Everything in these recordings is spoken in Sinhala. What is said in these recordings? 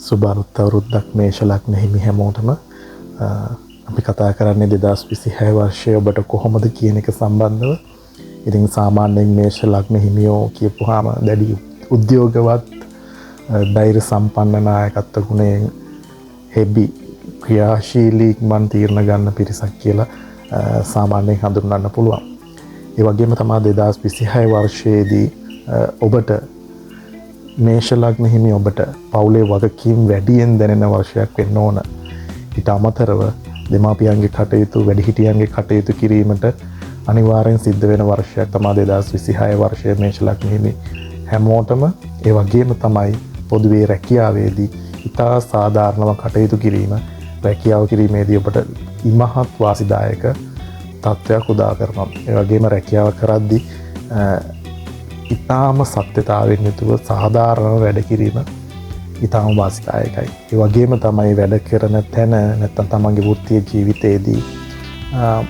සුබ අවුරුද්දක් මේෂ ලග්න හිමි හැමෝටම අපි කතා කරන්නේ 2026 වර්ෂයේ ඔබට කොහොමද කියන එක සම්බන්ධව. ඉතින් සාමාන්‍යයෙන් මේෂ ලග්න හිමියෝ කියපුවාම දැඩි උද්‍යෝගවත් ධෛර්ය සම්පන්න නායකත්ව ගුණයෙන් හෙබි ක්‍රියාශීලී මන් තීරණ ගන්න පිරිසක් කියලා සාමාන්‍යයෙන් හඳුන්වන්න පුළුවන්. ඒ වගේම තමයි 2026 වර්ෂයේදී ඔබට මේෂ ලග්න හිමි ඔබට පවුලේ වගකීම් වැඩියෙන් දැනෙන වර්ෂයක් වෙන්න ඕන. ඊට අමතරව දෙමාපියන්ගේ කටයුතු වැඩිහිටියන්ගේ කටයුතු කිරීමට අනිවාර්යෙන් සිද්ධ වෙන වර්ෂයක් තමයි 2026 වර්ෂයේ මේෂ ලග්න හිමි හැමෝටම. ඒ වගේම තමයි පොදුවේ රැකියාවේදී ඉතා සාධාරණව කටයුතු කිරීම රැකියාව කිරීමේදී ඔබට ඉමහත් වාසිදායක තත්ත්වයක් උදා කරනවා. ඒ වගේම රැකියාව කරද්දී ඉතාම සත්‍යතාවෙන් යුතුව සාධාරණ වැඩ කිරීම ඉතාම වාසිදායකයි. ඒ වගේම තමයි වැඩ කරන තැන නැත්නම් තමන්ගේ වෘත්තීය ජීවිතයේදී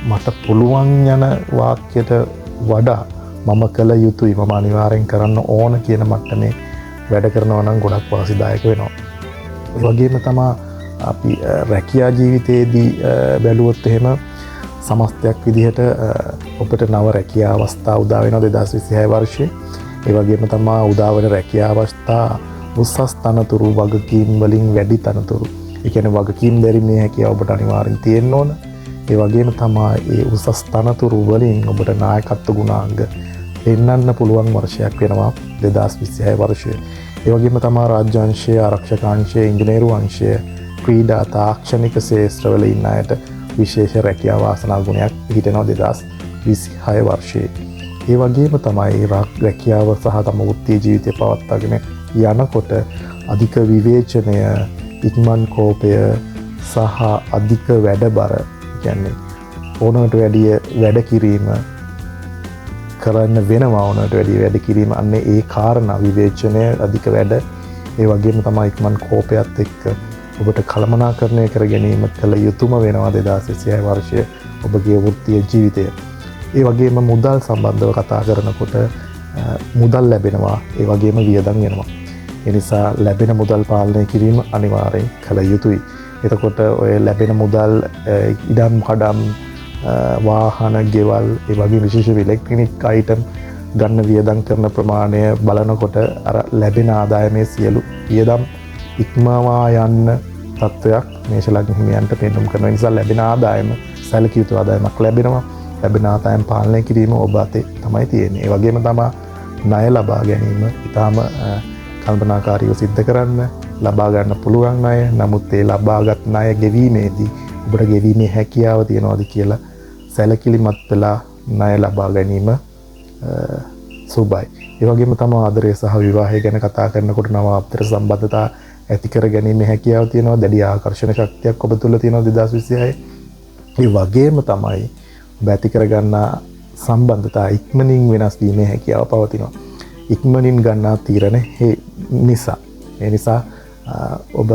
මට පුළුවන් යන වාක්‍යයට වඩා මම කළ යුතුයි මම අනිවාර්යෙන් කරන්න ඕන කියන මට්ටමේ වැඩ කරනවා නම් ගොඩක් වාසිදායක වෙනවා. ඒ වගේම තමයි අපි රැකියා ජීවිතයේදී බැලුවොත් එහෙම සමස්තයක් විදිහට ඔබට නව රැකියා අවස්ථා උදා වෙනවා 2026 වර්ෂයේ. ඒ වගේම තමයි උදා වෙන රැකියා අවස්ථා උසස් තනතුරු වගකීම් වලින් වැඩි තනතුරු. ඒ කියන්නේ වගකීම් දැරීමේ හැකියාව ඔබට අනිවාර්යෙන් තියෙන්න ඕන. ඒ වගේම තමයි ඒ උසස් තනතුරු වලින් ඔබට නායකත්ව ගුණාංග පෙන්වන්න පුළුවන් වර්ෂයක් වෙනවා 2026 වර්ෂය. ඒ වගේම තමයි රාජ්‍ය අංශය, ආරක්ෂක අංශය, ඉංජිනේරු අංශය, ක්‍රීඩා තාක්ෂණික ශාස්ත්‍රවල ඉන්න අයට විශේෂ රැකියා වාසනා ගුණයක් හිතෙනවා 2026 වර්ෂයේ. ඒ වගේම තමයි රැකියාව සහ තම වෘත්තීය ජීවිතය පවත්වාගෙන යනකොට අධික විවේචනය, ඉක්මන් කෝපය සහ අධික වැඩබර කියන්නේ ඕනකට වැඩිය වැඩ කිරීම කරන්න වෙනවා. ඕනකට වැඩිය වැඩ කිරීම අන්නේ ඒ කාරණා විවේචනය, අධික වැඩ, ඒ වගේම තමයි ඉක්මන් කෝපයත් එක්ක ඔබට කළමනාකරණය කර ගැනීම කළ යුතුම වෙනවා 2026 වර්ෂයේ ඔබගේ වෘත්තීය ජීවිතය. ඒ වගේම මුදල් සම්බන්ධව කතා කරනකොට මුදල් ලැබෙනවා, ඒ වගේම වියදම් වෙනවා. ඒ නිසා ලැබෙන මුදල් පාලනය කිරීම අනිවාර්යෙන් කළ යුතුයි. එතකොට ඔය ලැබෙන මුදල් ඉඩම් කඩම් වාහන ගෙවල් ඒ වගේ විශේෂ ඉලෙක්ට්‍රොනික අයිටම් ගන්න වියදම් කරන ප්‍රමාණය බලනකොට අර ලැබෙන ආදායමේ සියලු වියදම් ඉක්මවා යන්න තත්ත්වයක් මේෂ ලග්න හිමියන්ට පෙන්වුම් කරන නිසා ලැබෙන ආදායම සැලකිය යුතු ආදායමක් ලැබෙනවා. ලැබෙන ආදායම පාලනය කිරීම ඔබ අතේ තමයි තියෙන්නේ. ඒ වගේම තමයි ණය ලබා ගැනීම ඉතාම කල්පනාකාරීව සිද්ධ කරන්න. ලබා ගන්න පුළුවන් ණය, නමුත් ඒ ලබාගත් ණය ගෙවීමේදී ඔබට ගෙවීමේ හැකියාව තියනවාද කියලා සැලකිලිමත් වෙලා ණය ලබා ගැනීම සුබයි. ඒ වගේම තමයි ආදරය සහ විවාහය ගැන කතා කරනකොට නව අපතර සම්බන්ධතා ඇති කර ගැනීම හැකියාව තියෙනවා. දැඩි ආකර්ෂණ ශක්තියක් ඔබ තුල තියෙනවා 2026. ඒ වගේම තමයි ඔබ ඇති කරගන්න සම්බන්ධතා ඉක්මනින් වෙනස් වීමේ හැකියාව පවතිනවා. ඉක්මනින් ගන්නා තීරණ නිසා. ඒ නිසා ඔබ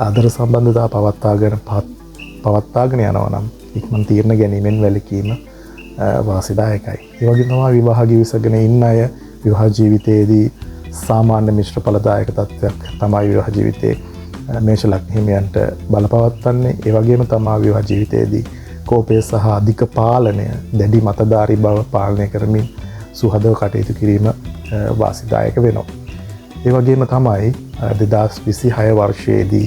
ආදර සම්බන්ධතා පවත්වාගෙන යනවා නම් ඉක්මන් තීරණ ගැනීමෙන් වැළකීම වාසිදායකයි. ඒ වගේම තමයි විවාහ ගිවිසගෙන ඉන්න අය විවාහ ජීවිතයේදී සාමාන්‍ය මිශ්‍ර ඵලදායක තත්ත්වයක් තමයි විවාහ ජීවිතයේ මේෂ ලග්න හිමියන්ට බලපවත්වන්නේ. ඒ වගේම තමයි විවාහ ජීවිතයේදී කෝපය සහ අධික පාලනය, දැඩි මතධාරී බව පාලනය කරමින් සුහදව කටයුතු කිරීම වාසිදායක වෙනවා. ඒ වගේම තමයි 2026 වර්ෂයේදී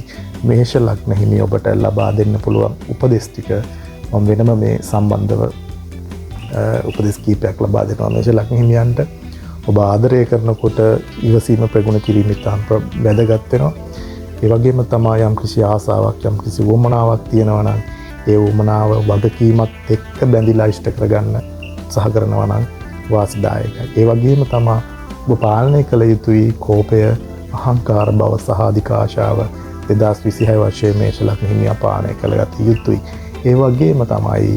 මේෂ ලග්න හිමි ඔබට ලබා දෙන්න පුළුවන් උපදෙස් ටික මම වෙනම මේ සම්බන්ධව උපදෙස් කීපයක් ලබා දෙනවා මේෂ ලග්න හිමියන්ට. ඔබ ආදරය කරනකොට ඉවසීම ප්‍රගුණ කිරීම ඉතාම වැදගත් වෙනවා. ඒ වගේම තමයි යම් කිසි ආසාවක්, යම් කිසි වමනාවක් තියෙනවා නම් ඒ වමනාව වගකීමත් එක්ක බැඳිලා ඉෂ්ට කරගන්න උත්සාහ කරනවා නම් වාසිදායකයි. ඒ වගේම තමයි ඔබ පාලනය කළ යුතුයි කෝපය, අහංකාර බව සහ අධික ආශාව 2026 වර්ෂයේ මේෂ ලග්න හිමියා පාලනය කළගත යුතුයි. ඒ වගේම තමයි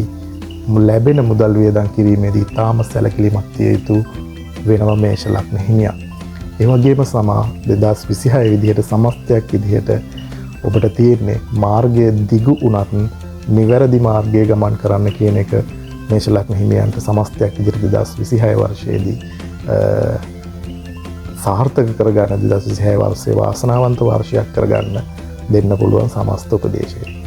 ලැබෙන මුදල් වියදම් කිරීමේදී තාම සැලකිලිමත් විය යුතු වෙනවා මේෂ ලග්න හිමියා. ඒ වගේම සමා 2026 විදිහට සමස්තයක් විදිහට ඔබට තියෙන්නේ මාර්ගය දිගු උනත් නිවැරදි මාර්ගයේ ගමන් කරන්න කියන එක මේෂ ලග්න හිමියන්ට සමස්තයක් විදිහට 2026 වර්ෂයේදී සාර්ථක කරගන්න 2026 වර්ෂයේ වාසනාවන්ත වර්ෂයක් කරගන්න දෙන්න පුළුවන් සමස්ත උපදේශය.